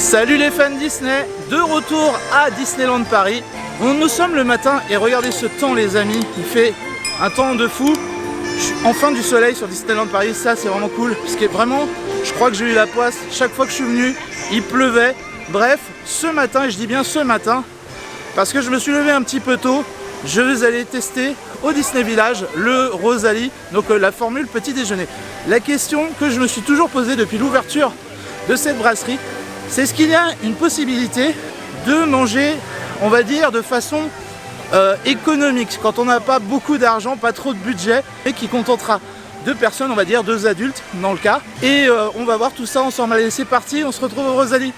Salut les fans Disney, de retour à Disneyland Paris. Nous sommes le matin et regardez ce temps les amis, il fait un temps de fou. Enfin du soleil sur Disneyland Paris, ça c'est vraiment cool. Parce que vraiment, je crois que j'ai eu la poisse chaque fois que je suis venu, il pleuvait. Bref, ce matin, et je dis bien ce matin, parce que je me suis levé un petit peu tôt, je vais aller tester au Disney Village le Rosalie, donc la formule petit déjeuner. La question que je me suis toujours posée depuis l'ouverture de cette brasserie, c'est est-ce qu'il y a une possibilité de manger, on va dire, de façon économique, quand on n'a pas beaucoup d'argent, pas trop de budget, et qui contentera deux personnes, on va dire deux adultes dans le cas. Et on va voir tout ça ensemble. Allez, c'est parti, on se retrouve au Rosalie.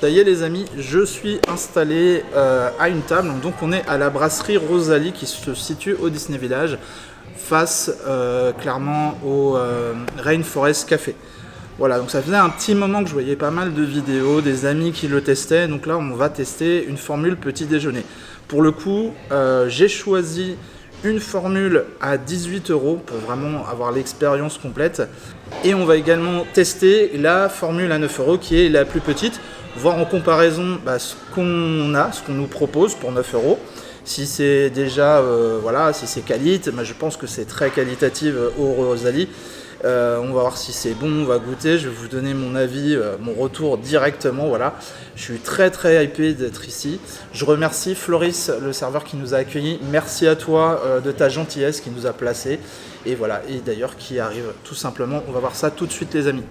Ça y est les amis, je suis installé à une table, donc on est à la brasserie Rosalie qui se situe au Disney Village, face clairement au Rainforest Café. Voilà, donc ça faisait un petit moment que je voyais pas mal de vidéos, des amis qui le testaient, donc là on va tester une formule petit déjeuner. Pour le coup, j'ai choisi une formule à 18 € pour vraiment avoir l'expérience complète. Et on va également tester la formule à 9 € qui est la plus petite, voir en comparaison ce qu'on a, ce qu'on nous propose pour 9 €. Si c'est déjà, voilà, si c'est qualité, je pense que c'est très qualitatif au Rosalie. On va voir si c'est bon, on va goûter, je vais vous donner mon avis, mon retour directement, voilà. Je suis très hypé d'être ici. Je remercie Floris, le serveur qui nous a accueillis. Merci à toi de ta gentillesse qui nous a placés. Et voilà, et d'ailleurs qui arrive tout simplement. On va voir ça tout de suite les amis.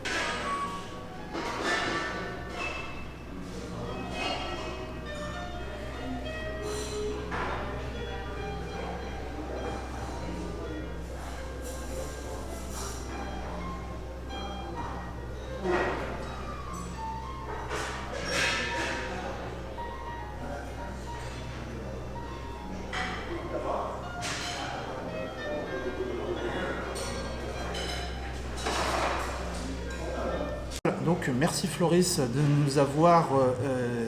Donc merci Floris de nous avoir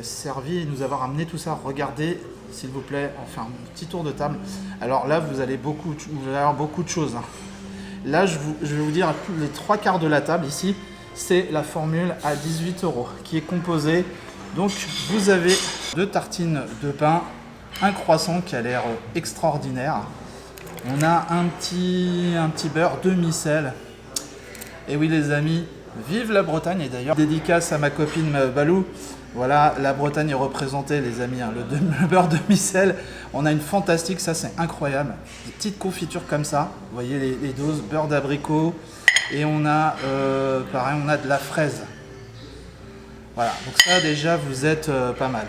servi et nous avoir amené tout ça. Regardez s'il vous plaît, on fait un petit tour de table. Alors là vous allez avoir beaucoup de choses. Là je vais vous dire les trois quarts de la table ici, c'est la formule à 18 € qui est composée. Donc vous avez deux tartines de pain, un croissant qui a l'air extraordinaire. On a un petit beurre demi-sel. Et oui les amis, vive la Bretagne, et d'ailleurs dédicace à ma copine Balou. Voilà, la Bretagne est représentée les amis, le beurre demi-sel. On a une fantastique, ça c'est incroyable. Des petites confitures comme ça, vous voyez les doses, beurre d'abricot. Et on a, pareil, on a de la fraise. Voilà, donc ça déjà vous êtes pas mal.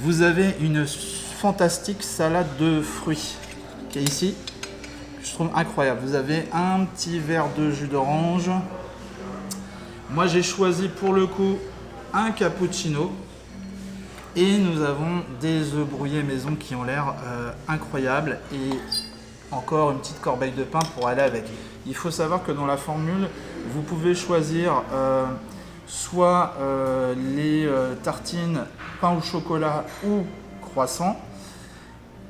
Vous avez une fantastique salade de fruits qui est ici. Je trouve incroyable. Vous avez un petit verre de jus d'orange. Moi j'ai choisi pour le coup un cappuccino. Et nous avons des œufs brouillés maison qui ont l'air incroyables. Et encore une petite corbeille de pain pour aller avec. Il faut savoir que dans la formule, vous pouvez choisir soit les tartines pain au chocolat ou croissant.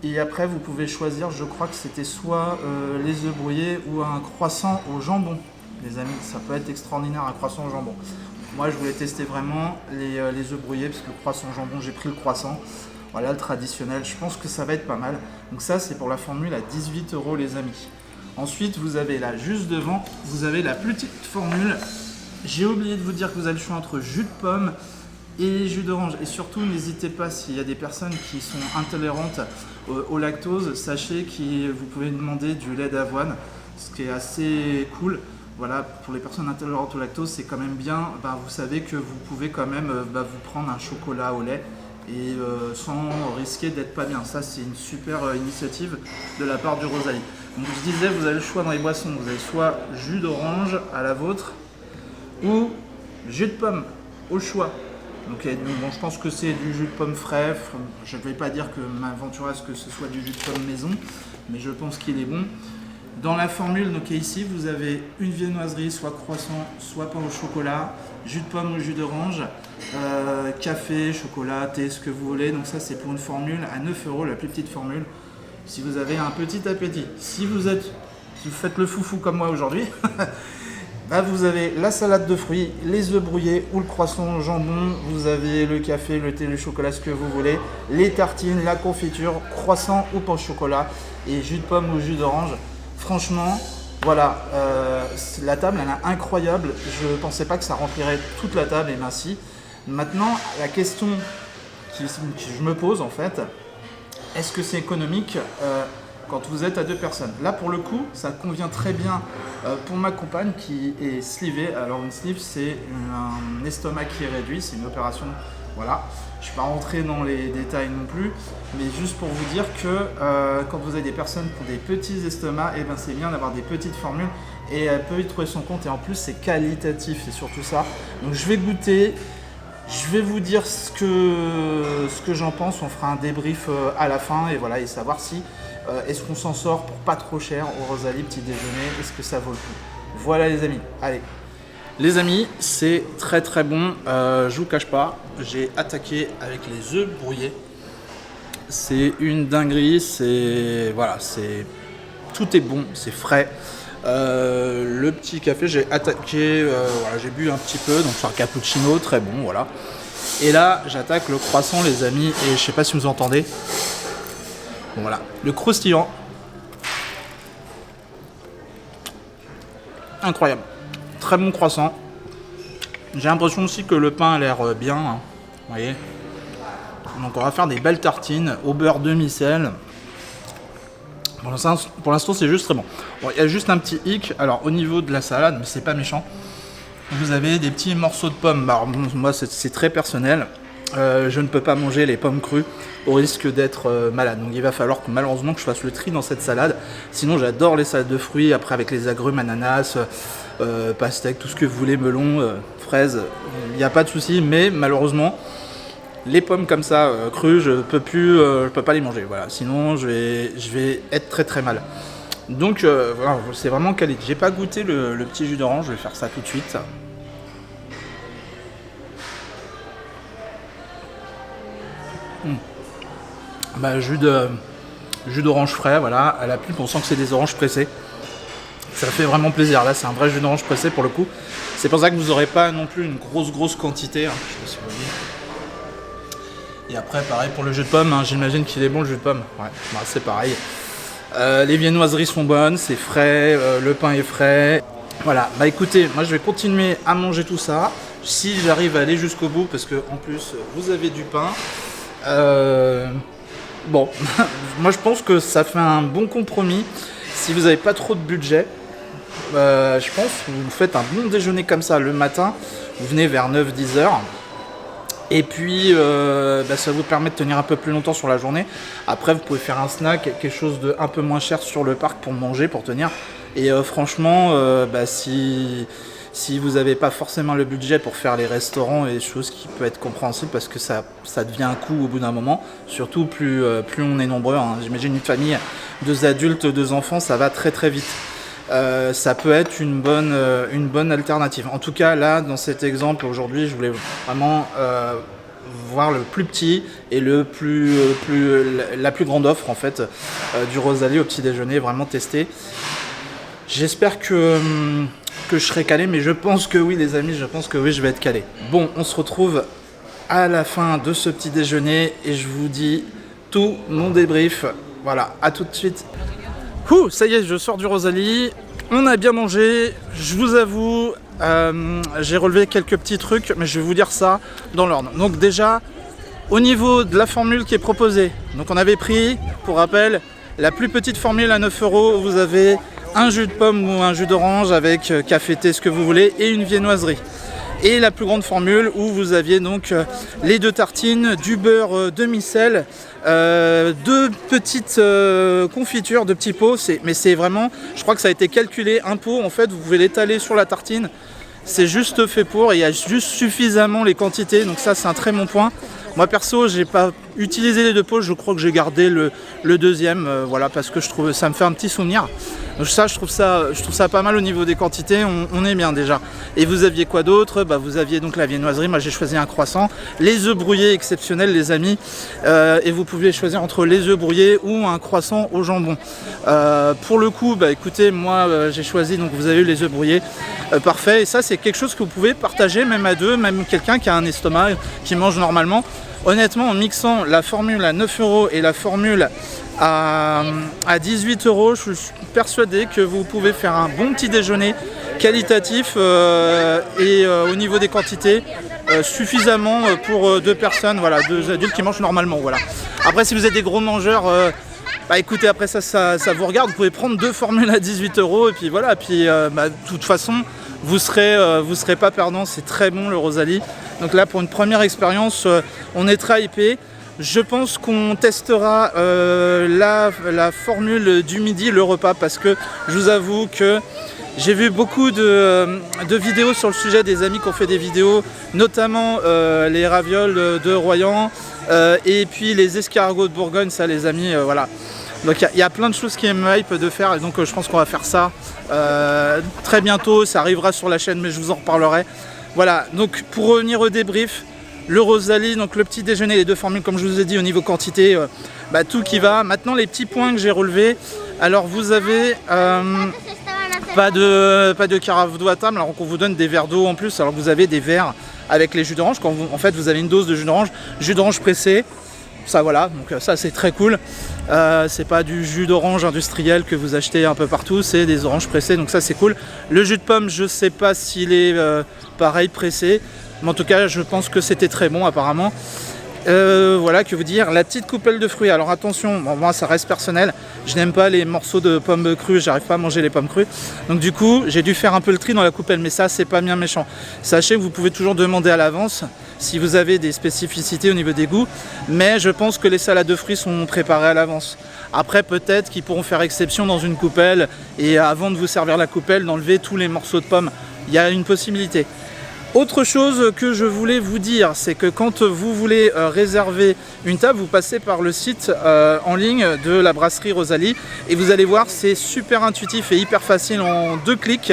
Et après, vous pouvez choisir, je crois que c'était soit les œufs brouillés ou un croissant au jambon. Les amis, ça peut être extraordinaire, un croissant au jambon. Moi, je voulais tester vraiment les œufs brouillés, parce que le croissant au jambon, j'ai pris le croissant. Voilà, le traditionnel, je pense que ça va être pas mal. Donc ça, c'est pour la formule à 18 € les amis. Ensuite, vous avez là, juste devant, vous avez la plus petite formule. J'ai oublié de vous dire que vous avez le choix entre jus de pomme et jus d'orange. Et surtout, n'hésitez pas, s'il y a des personnes qui sont intolérantes au lactose, sachez que vous pouvez demander du lait d'avoine, ce qui est assez cool. Voilà, pour les personnes intolérantes au lactose, c'est quand même bien. Vous savez que vous pouvez quand même vous prendre un chocolat au lait et sans risquer d'être pas bien. Ça, c'est une super initiative de la part du Rosalie. Donc je disais, vous avez le choix dans les boissons. Vous avez soit jus d'orange à la vôtre ou jus de pomme au choix. Donc bon, je pense que c'est du jus de pomme frais. Je ne vais pas dire que m'aventurer à ce que ce soit du jus de pomme maison, mais je pense qu'il est bon. Dans la formule, donc ici, vous avez une viennoiserie, soit croissant, soit pain au chocolat, jus de pomme ou jus d'orange, café, chocolat, thé, ce que vous voulez. Donc ça, c'est pour une formule à 9 €, la plus petite formule, si vous avez un petit appétit. Si vous faites le foufou comme moi aujourd'hui, bah vous avez la salade de fruits, les œufs brouillés ou le croissant au jambon, vous avez le café, le thé, le chocolat, ce que vous voulez, les tartines, la confiture, croissant ou pain au chocolat et jus de pomme ou jus d'orange. Franchement, voilà, la table elle est incroyable. Je ne pensais pas que ça remplirait toute la table, et bien si. Maintenant, la question que je me pose en fait, est-ce que c'est économique quand vous êtes à 2 personnes? Là pour le coup, ça convient très bien pour ma compagne qui est slivée. Alors une sleeve, c'est un estomac qui est réduit, c'est une opération, voilà. Je ne vais pas rentrer dans les détails non plus, mais juste pour vous dire que quand vous avez des personnes qui ont des petits estomacs, et ben c'est bien d'avoir des petites formules et elle peut y trouver son compte, et en plus c'est qualitatif, c'est surtout ça. Donc je vais goûter, je vais vous dire ce que j'en pense, on fera un débrief à la fin et voilà, et savoir si est-ce qu'on s'en sort pour pas trop cher au Rosalie petit déjeuner, est-ce que ça vaut le coup. Voilà les amis, allez. Les amis, c'est très très bon, je vous cache pas, j'ai attaqué avec les œufs brouillés. C'est une dinguerie, voilà, tout est bon, c'est frais. Le petit café, j'ai attaqué, voilà, j'ai bu un petit peu, donc c'est un cappuccino, très bon, voilà. Et là, j'attaque le croissant les amis, et je sais pas si vous entendez. Bon voilà, le croustillant. Incroyable. Très bon croissant. J'ai l'impression aussi que le pain a l'air bien, hein. Vous voyez. Donc on va faire des belles tartines au beurre demi-sel. Pour l'instant c'est juste très bon. Bon, il y a juste un petit hic. Alors au niveau de la salade, mais c'est pas méchant. Vous avez des petits morceaux de pommes. Alors, moi c'est très personnel. Je ne peux pas manger les pommes crues au risque d'être malade. Donc il va falloir que malheureusement que je fasse le tri dans cette salade. Sinon j'adore les salades de fruits, après avec les agrumes, ananas, pastèque, tout ce que vous voulez, melon, fraises, il n'y a pas de souci. Mais malheureusement, les pommes comme ça crues, je peux pas les manger. Voilà. Sinon je vais être très très mal. Donc voilà, c'est vraiment qualité. J'ai pas goûté le petit jus d'orange, je vais faire ça tout de suite. Bah, jus d'orange frais, voilà, à la pulpe, on sent que c'est des oranges pressées. Ça fait vraiment plaisir. Là, c'est un vrai jus d'orange pressé pour le coup. C'est pour ça que vous n'aurez pas non plus une grosse quantité. Hein. Je sais pas si vous voyez. Et après, pareil pour le jus de pomme. Hein. J'imagine qu'il est bon le jus de pomme. Ouais, bah, c'est pareil. Les viennoiseries sont bonnes, c'est frais, le pain est frais. Voilà, bah écoutez, moi je vais continuer à manger tout ça. Si j'arrive à aller jusqu'au bout, parce que en plus, vous avez du pain. Bon, moi je pense que ça fait un bon compromis. Si vous n'avez pas trop de budget, je pense que vous faites un bon déjeuner comme ça le matin. Vous venez vers 9-10 heures. Et puis ça vous permet de tenir un peu plus longtemps sur la journée. Après vous pouvez faire un snack, quelque chose de un peu moins cher sur le parc pour manger, pour tenir. Et franchement, si vous n'avez pas forcément le budget pour faire les restaurants et des choses qui peuvent être compréhensibles parce que ça devient un coût au bout d'un moment, surtout plus on est nombreux, hein. J'imagine une famille, 2 adultes, 2 enfants, ça va très très vite. Ça peut être une bonne alternative. En tout cas là dans cet exemple aujourd'hui je voulais vraiment voir le plus petit et la plus grande offre en fait du Rosalie au petit déjeuner, vraiment tester. J'espère que je serai calé, mais je pense que oui les amis, je pense que oui je vais être calé. Bon, on se retrouve à la fin de ce petit déjeuner et je vous dis tout mon débrief. Voilà, à tout de suite. Ça y est, je sors du Rosalie, on a bien mangé, je vous avoue, j'ai relevé quelques petits trucs, mais je vais vous dire ça dans l'ordre. Donc déjà, au niveau de la formule qui est proposée, donc on avait pris, pour rappel, la plus petite formule à 9 €, vous avez un jus de pomme ou un jus d'orange avec café, thé, ce que vous voulez, et une viennoiserie. Et la plus grande formule où vous aviez donc les 2 tartines, du beurre demi-sel, 2 petites confitures de petits pots, mais c'est vraiment, je crois que ça a été calculé, un pot en fait vous pouvez l'étaler sur la tartine, c'est juste fait pour, et il y a juste suffisamment les quantités, donc ça c'est un très bon point. Moi perso j'ai pas utilisé les 2 pots, je crois que j'ai gardé le deuxième, voilà, parce que je trouve ça me fait un petit souvenir. Donc ça je trouve ça pas mal au niveau des quantités, on est bien déjà. Et vous aviez quoi d'autre? Vous aviez donc la viennoiserie, moi j'ai choisi un croissant, les œufs brouillés exceptionnels les amis, et vous pouvez choisir entre les œufs brouillés ou un croissant au jambon. Pour le coup, écoutez, moi j'ai choisi, donc vous avez eu les œufs brouillés, parfait, et ça c'est quelque chose que vous pouvez partager même à 2, même quelqu'un qui a un estomac, qui mange normalement. Honnêtement, en mixant la formule à 9 € et la formule à 18 €, je suis persuadé que vous pouvez faire un bon petit déjeuner qualitatif et au niveau des quantités suffisamment pour 2 personnes, voilà, 2 adultes qui mangent normalement. Voilà. Après, si vous êtes des gros mangeurs, écoutez, après ça vous regarde, vous pouvez prendre 2 formules à 18 € et puis voilà, puis de toute façon vous serez pas perdant, c'est très bon le Rosalie. Donc là pour une première expérience, on est très hypé. Je pense qu'on testera la formule du midi, le repas, parce que je vous avoue que j'ai vu beaucoup de vidéos sur le sujet, des amis qui ont fait des vidéos, notamment les ravioles de Royan et puis les escargots de Bourgogne, ça les amis, voilà. Donc il y a plein de choses qui me hype de faire, et donc je pense qu'on va faire ça très bientôt, ça arrivera sur la chaîne mais je vous en reparlerai. Voilà, donc pour revenir au débrief, le Rosalie, donc le petit déjeuner, les 2 formules comme je vous ai dit au niveau quantité, tout qui va. Maintenant les petits points que j'ai relevés, alors vous avez pas de carafe d'eau à table, alors qu'on vous donne des verres d'eau en plus, alors que vous avez des verres avec les jus d'orange, en fait vous avez une dose de jus d'orange pressé. Ça voilà, donc ça c'est très cool. C'est pas du jus d'orange industriel que vous achetez un peu partout, c'est des oranges pressées, donc ça c'est cool. Le jus de pomme, je sais pas s'il est pareil pressé, mais en tout cas je pense que c'était très bon apparemment. Voilà, que vous dire, la petite coupelle de fruits, alors attention, moi ça reste personnel, je n'aime pas les morceaux de pommes crues, j'arrive pas à manger les pommes crues, donc du coup j'ai dû faire un peu le tri dans la coupelle, mais ça c'est pas bien méchant. Sachez que vous pouvez toujours demander à l'avance si vous avez des spécificités au niveau des goûts, mais je pense que les salades de fruits sont préparées à l'avance. Après peut-être qu'ils pourront faire exception dans une coupelle, et avant de vous servir la coupelle, d'enlever tous les morceaux de pommes, il y a une possibilité. Autre chose que je voulais vous dire, c'est que quand vous voulez réserver une table, vous passez par le site en ligne de la brasserie Rosalie et vous allez voir, c'est super intuitif et hyper facile, en 2 clics,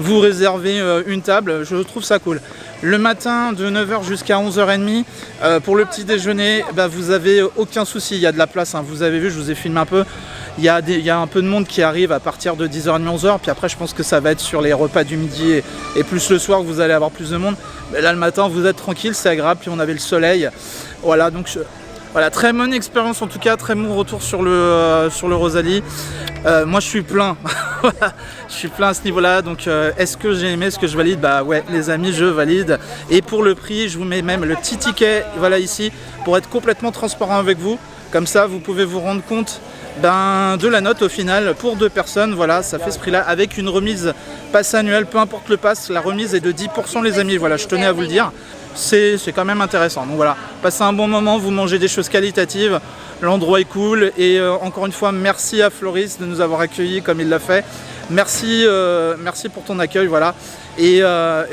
vous réservez une table, je trouve ça cool. Le matin de 9 h jusqu'à 11 h 30, pour le petit déjeuner, vous avez aucun souci, il y a de la place, hein. Vous avez vu, je vous ai filmé un peu. Il y a un peu de monde qui arrive à partir de 10 h 30, 11 h, puis après je pense que ça va être sur les repas du midi et plus le soir que vous allez avoir plus de monde. Mais là le matin vous êtes tranquille, c'est agréable, puis on avait le soleil. Voilà, donc voilà, très bonne expérience en tout cas, très bon retour sur le Rosalie. Moi je suis plein, je suis plein à ce niveau-là, donc est-ce que j'ai aimé, est-ce que je valide? Ouais les amis, je valide. Et pour le prix, je vous mets même le petit ticket, voilà ici, pour être complètement transparent avec vous. Comme ça vous pouvez vous rendre compte de la note au final pour 2 personnes, voilà, ça fait ce prix là, avec une remise pass annuelle, peu importe le pass, la remise est de 10% les amis, voilà, je tenais à vous le dire, c'est quand même intéressant. Donc voilà, passez un bon moment, vous mangez des choses qualitatives, l'endroit est cool, et encore une fois merci à Floris de nous avoir accueillis comme il l'a fait, merci pour ton accueil, voilà, et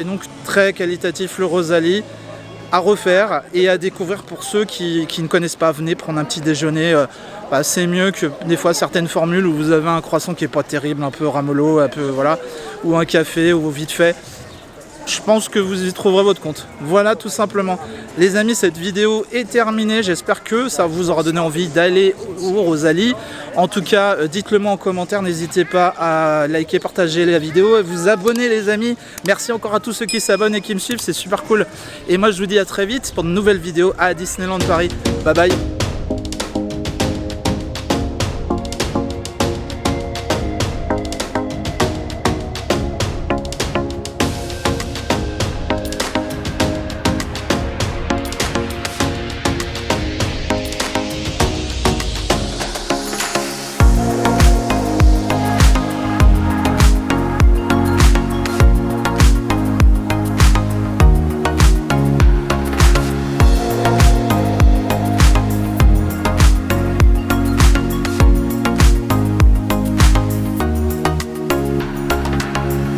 donc très qualitatif le Rosalie, à refaire et à découvrir pour ceux qui ne connaissent pas. Venez prendre un petit déjeuner, c'est mieux que des fois certaines formules où vous avez un croissant qui est pas terrible, un peu ramollo, un peu voilà, ou un café ou vite fait. Je pense que vous y trouverez votre compte. Voilà, tout simplement. Les amis, cette vidéo est terminée. J'espère que ça vous aura donné envie d'aller au Rosalie. En tout cas, dites-le moi en commentaire. N'hésitez pas à liker, partager la vidéo et vous abonner, les amis. Merci encore à tous ceux qui s'abonnent et qui me suivent. C'est super cool. Et moi, je vous dis à très vite pour de nouvelles vidéos à Disneyland Paris. Bye bye.